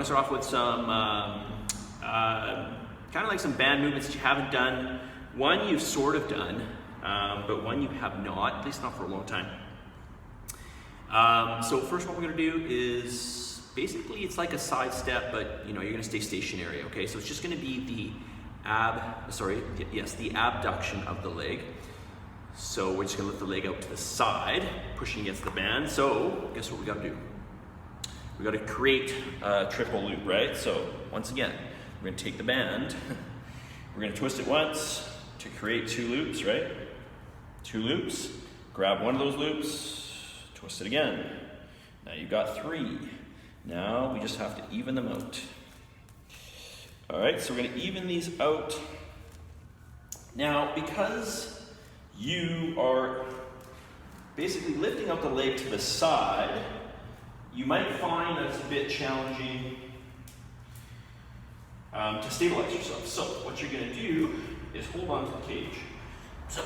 gonna start off with some kind of like some band movements that you haven't done. One you've sort of done, but one you have not, at least not for a long time. So first what we're gonna do is, basically it's like a side step, but you know, you're gonna stay stationary, okay? So it's just gonna be the the abduction of the leg. So we're just gonna lift the leg out to the side, pushing against the band. So guess what we gotta do? We gotta create a triple loop, right? So once again, we're gonna take the band, we're gonna twist it once to create 2 loops, right? 2 loops, grab one of those loops, twist it again. Now you've got 3. Now we just have to even them out. All right, so we're gonna even these out. Now, because you are basically lifting up the leg to the side, you might find that it's a bit challenging to stabilize yourself. So what you're gonna do is hold on to the cage. So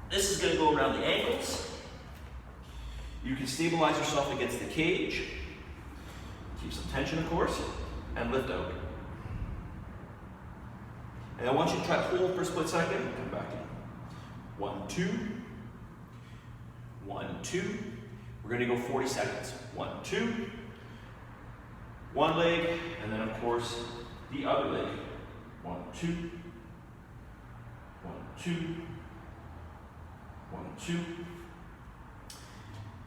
this is gonna go around the ankles. You can stabilize yourself against the cage. Keep some tension, of course, and lift out. And I want you to try to hold for a split second and come back in. 1, 2. 1, 2. We're going to go 40 seconds. 1, 2. One leg, and then of course the other leg. 1, 2. 1, 2. 1, 2.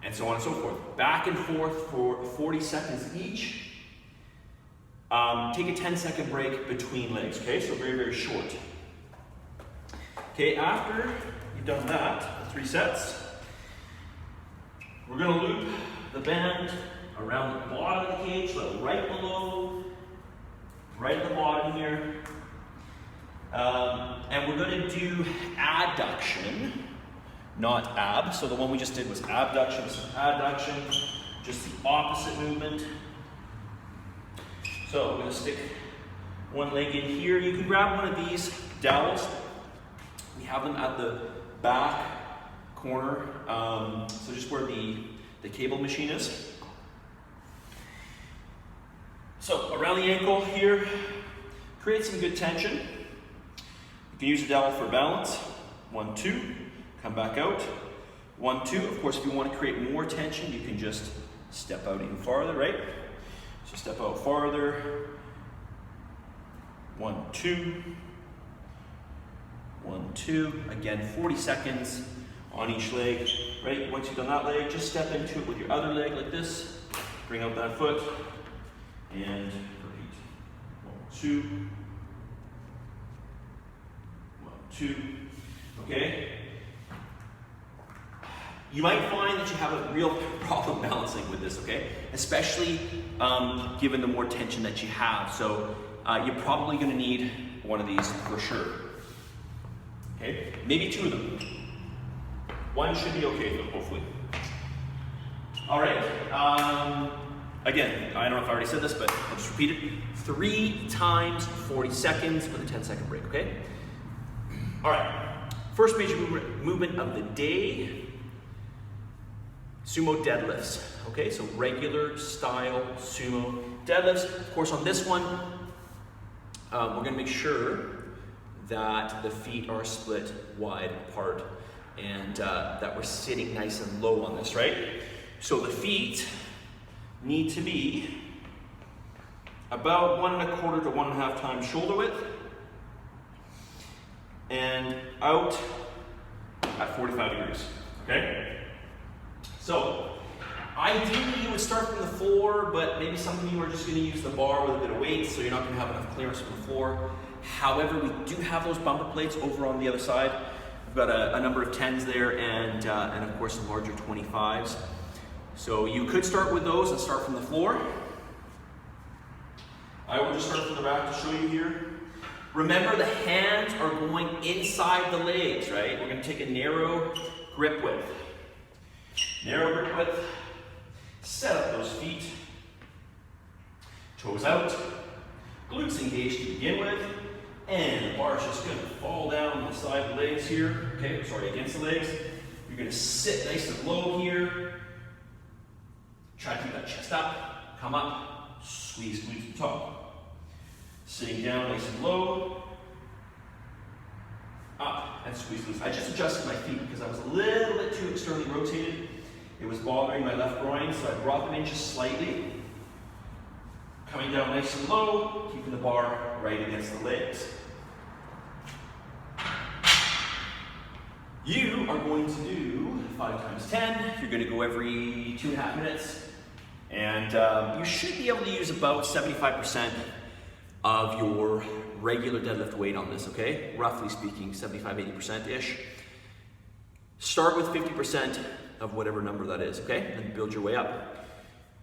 And so on and so forth. Back and forth for 40 seconds each. Take a 10-second break between legs, okay? So very, very short. Okay, after you've done that, the 3 sets, we're gonna loop the band around the bottom of the cage, so right below, right at the bottom here. And we're gonna do adduction, not ab. So the one we just did was abduction, so adduction, just the opposite movement. So we're gonna stick one leg in here. You can grab one of these dowels. We have them at the back corner, so just where the cable machine is. So around the ankle here, create some good tension. You can use a dowel for balance. 1, 2, come back out. 1, 2, of course if you want to create more tension, you can just step out even farther, right? So step out farther. 1, 2. 1, 2. Again, 40 seconds on each leg, right? Once you've done that leg, just step into it with your other leg like this. Bring out that foot and repeat. 1, 2. 1, 2. Okay? You might find that you have a real problem balancing with this, okay? Especially given the more tension that you have. So you're probably gonna need one of these for sure. Okay, maybe 2 of them. 1 should be okay though, hopefully. All right, again, I don't know if I already said this, but I'll just repeat it. 3 times 40 seconds with a 10-second break, okay? All right, first major movement of the day. Sumo deadlifts, okay? So regular style sumo deadlifts. Of course, on this one, we're gonna make sure that the feet are split wide apart and that we're sitting nice and low on this, right? So the feet need to be about 1 1/4 to 1 1/2 times shoulder width and out at 45 degrees, okay? So, ideally you would start from the floor, but maybe some of you are just gonna use the bar with a bit of weight, so you're not gonna have enough clearance from the floor. However, we do have those bumper plates over on the other side. We've got a number of 10s there and of course some larger 25s. So you could start with those and start from the floor. I will just start from the back to show you here. Remember, the hands are going inside the legs, right? We're gonna take a narrow grip width. Narrow grip width, set up those feet, toes out, glutes engaged to begin with, and the bar is just going to fall down the side of the legs here, okay, sorry, against the legs. You're going to sit nice and low here, try to keep that chest up, come up, squeeze glutes to the top. Sitting down nice and low, up, and squeeze glutes. I just adjusted my feet because I was a little bit too externally rotated. It was bothering my left groin, so I brought them in just slightly. Coming down nice and low, keeping the bar right against the legs. You are going to do 5 times 10. You're going to go every 2.5 minutes. And you should be able to use about 75% of your regular deadlift weight on this, okay? Roughly speaking, 75-80%-ish. Start with 50% of whatever number that is, okay? And build your way up.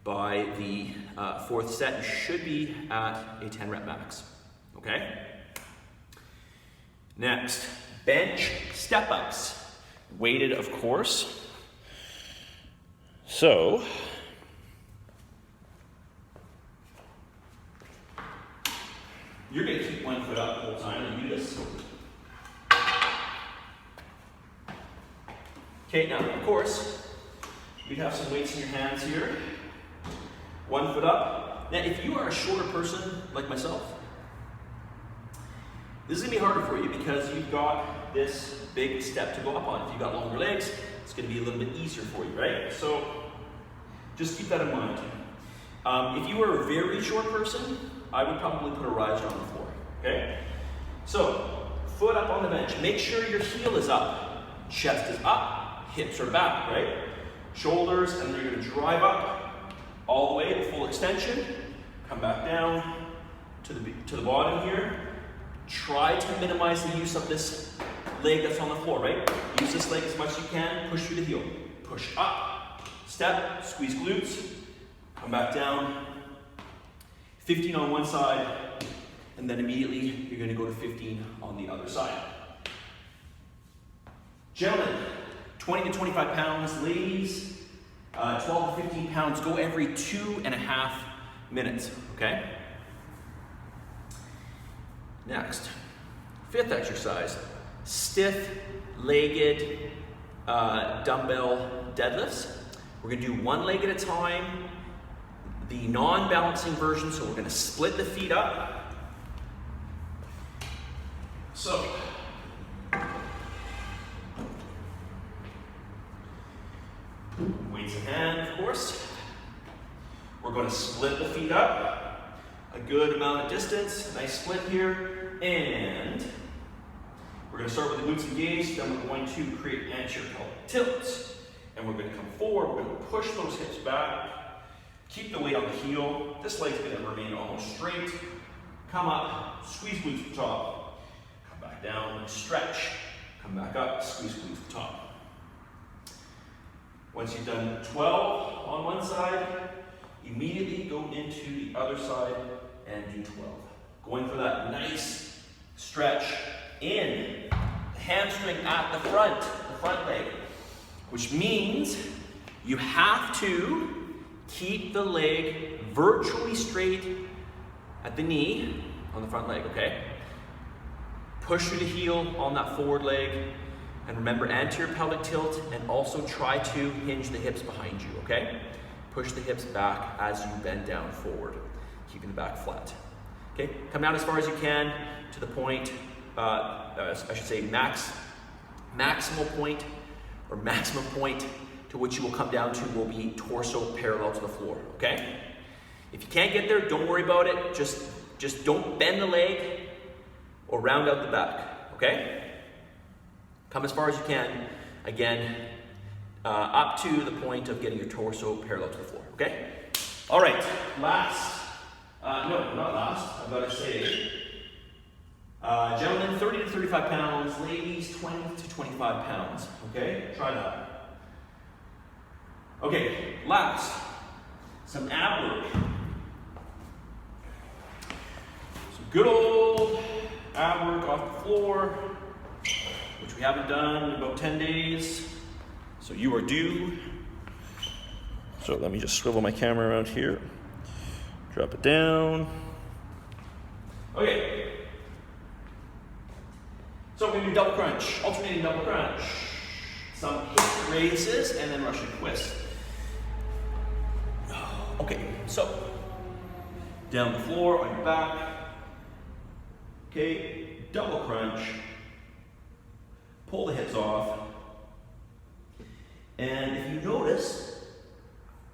By the 4th set, you should be at a 10 rep max, okay? Next, bench step ups. Weighted, of course. So, you're going to keep one foot up the whole time and do this. Okay, now, of course, you'd have some weights in your hands here. 1 foot up. Now, if you are a shorter person like myself, this is going to be harder for you because you've got this big step to go up on. If you've got longer legs, it's going to be a little bit easier for you, right? So, just keep that in mind. If you were a very short person, I would probably put a riser on the floor, okay? So, foot up on the bench. Make sure your heel is up. Chest is up, hips are back, right? Shoulders, and then you're going to drive up all the way to full extension. Come back down to the bottom here. Try to minimize the use of this leg that's on the floor, right? Use this leg as much as you can. Push through the heel. Push up, step, squeeze glutes, come back down. 15 on one side, and then immediately you're going to go to 15 on the other side. Gentlemen, 20 to 25 pounds. Ladies, 12 to 15 pounds. Go every 2.5 minutes, okay? Next, 5th exercise, stiff-legged dumbbell deadlifts. We're going to do 1 leg at a time, the non-balancing version, so we're going to split the feet up. So, weights in hand, of course. We're going to split the feet up a good amount of distance, nice split here, and we're going to start with the glutes engaged, then we're going to create anterior pelvic tilt, and we're going to come forward, we're going to push those hips back, keep the weight on the heel, this leg's going to remain almost straight, come up, squeeze glutes to the top, come back down, stretch, come back up, squeeze glutes to the top. Once you've done 12 on one side, immediately go into the other side and do 12. Going for that nice stretch in the hamstring at the front leg, which means you have to keep the leg virtually straight at the knee on the front leg, okay? Push through the heel on that forward leg. And remember, anterior pelvic tilt, and also try to hinge the hips behind you, okay? Push the hips back as you bend down forward, keeping the back flat. Okay, come down as far as you can to the point, I should say maximal point, or maximum point to which you will come down to will be torso parallel to the floor, okay? If you can't get there, don't worry about it. Just don't bend the leg or round out the back, okay? Come as far as you can, again, up to the point of getting your torso parallel to the floor, okay? All right, last, no, not last, I've got to say, gentlemen, 30 to 35 pounds, ladies, 20 to 25 pounds, okay? Try that. Okay, last, some ab work. Some good old ab work off the floor, which we haven't done in about 10 days. So you are due. So let me just swivel my camera around here. Drop it down. Okay. So we're going to do double crunch, alternating double crunch. Some hip raises and then Russian twist. Okay, so down the floor on your back. Okay, double crunch. Pull the hips off. And if you notice,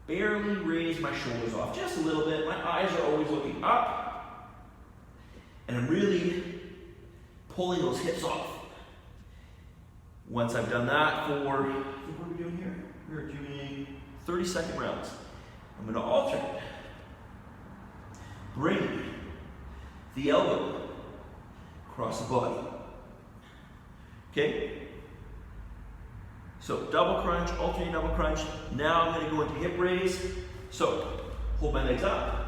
barely raise my shoulders off, just a little bit. My eyes are always looking up. And I'm really pulling those hips off. Once I've done that for, what are we doing here? We're doing 30-second rounds. I'm going to alternate. Bring the elbow across the body. Okay? So double crunch, alternate double crunch. Now I'm going to go into hip raise. So hold my legs up,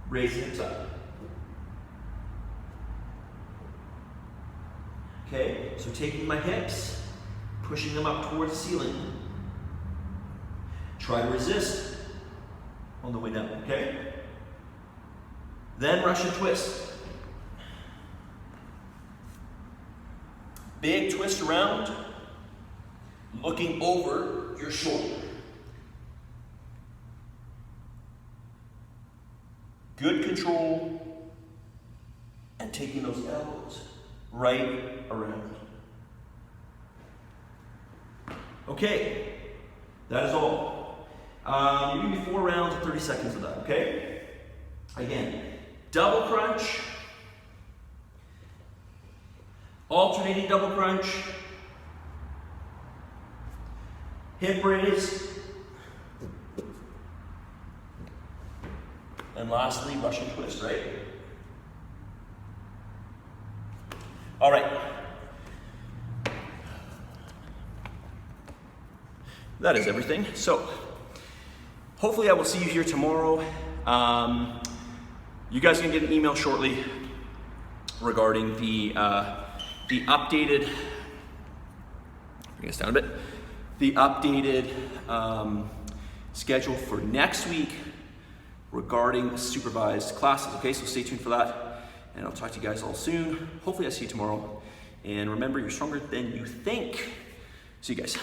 raise the hips up. Okay, so taking my hips, pushing them up towards the ceiling. Try to resist on the way down, okay? Then Russian twist. Big twist around, looking over your shoulder. Good control, and taking those elbows right around. Okay, that is all. You give me 4 rounds of 30 seconds of that, okay? Again, double crunch, alternating double crunch, hip raise, and lastly, Russian twist, right? All right. That is everything. So, hopefully I will see you here tomorrow. You guys are gonna get an email shortly regarding the updated, bring this down a bit, the updated schedule for next week regarding supervised classes. Okay, so stay tuned for that. And I'll talk to you guys all soon. Hopefully I'll see you tomorrow. And remember, you're stronger than you think. See you guys.